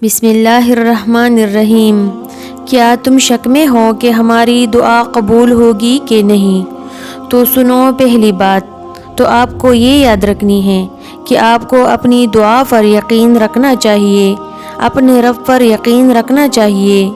بسم اللہ الرحمن الرحیم۔ کیا تم شک میں ہو کہ ہماری دعا قبول ہوگی کہ نہیں؟ تو سنو، پہلی بات تو آپ کو یہ یاد رکھنی ہے کہ آپ کو اپنی دعا پر یقین رکھنا چاہیے، اپنے رب پر یقین رکھنا چاہیے،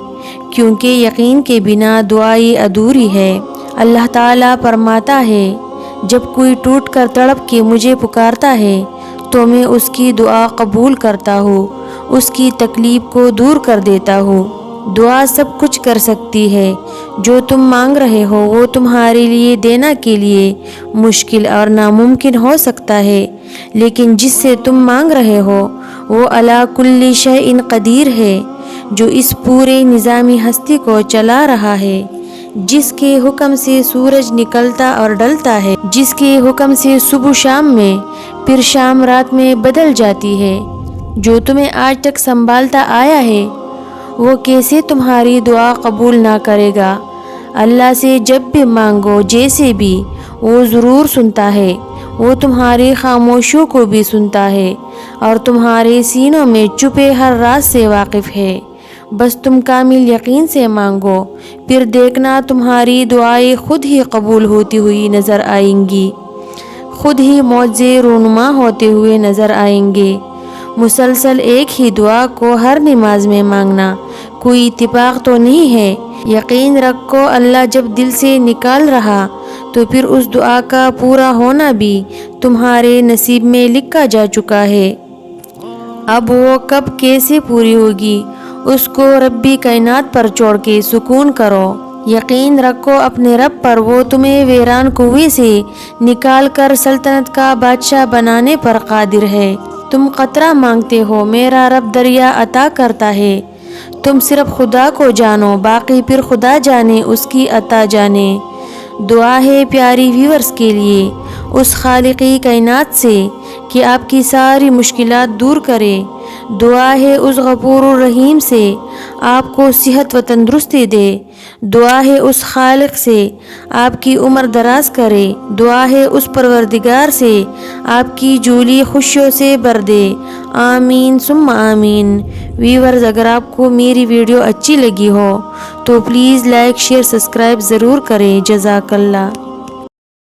کیونکہ یقین کے بنا دعائی ادھوری ہے۔ اللہ تعالیٰ فرماتا ہے، جب کوئی ٹوٹ کر تڑپ کے مجھے پکارتا ہے تو میں اس کی دعا قبول کرتا ہوں، اس کی تکلیف کو دور کر دیتا ہوں۔ دعا سب کچھ کر سکتی ہے، جو تم مانگ رہے ہو وہ تمہارے لیے دینا کے لیے مشکل اور ناممکن ہو سکتا ہے، لیکن جس سے تم مانگ رہے ہو وہ علی کل شیء قدیر ہے، جو اس پورے نظام ہستی کو چلا رہا ہے، جس کے حکم سے سورج نکلتا اور ڈلتا ہے، جس کے حکم سے صبح شام میں پھر شام رات میں بدل جاتی ہے، جو تمہیں آج تک سنبھالتا آیا ہے، وہ کیسے تمہاری دعا قبول نہ کرے گا؟ اللہ سے جب بھی مانگو، جیسے بھی، وہ ضرور سنتا ہے، وہ تمہاری خاموشیوں کو بھی سنتا ہے اور تمہارے سینوں میں چھپے ہر راز سے واقف ہے۔ بس تم کامل یقین سے مانگو، پھر دیکھنا تمہاری دعائیں خود ہی قبول ہوتی ہوئی نظر آئیں گی، خود ہی معجزے رونما ہوتے ہوئے نظر آئیں گے۔ مسلسل ایک ہی دعا کو ہر نماز میں مانگنا کوئی اتفاق تو نہیں ہے۔ یقین رکھو، اللہ جب دل سے نکال رہا تو پھر اس دعا کا پورا ہونا بھی تمہارے نصیب میں لکھا جا چکا ہے۔ اب وہ کب کیسے پوری ہوگی، اس کو ربی کائنات پر چھوڑ کے سکون کرو۔ یقین رکھو اپنے رب پر، وہ تمہیں ویران کنویں سے نکال کر سلطنت کا بادشاہ بنانے پر قادر ہے۔ تم قطرہ مانگتے ہو، میرا رب دریا عطا کرتا ہے۔ تم صرف خدا کو جانو، باقی پھر خدا جانے، اس کی عطا جانے۔ دعا ہے پیاری ویورز کے لیے اس خالقی کائنات سے کہ آپ کی ساری مشکلات دور کرے۔ دعا ہے اس غفور الرحیم سے آپ کو صحت و تندرستی دے۔ دعا ہے اس خالق سے آپ کی عمر دراز کرے۔ دعا ہے اس پروردگار سے آپ کی جھولی خوشیوں سے بھر دے۔ آمین ثم آمین۔ ویورز، اگر آپ کو میری ویڈیو اچھی لگی ہو تو پلیز لائک، شیئر، سبسکرائب ضرور کریں۔ جزاک اللہ۔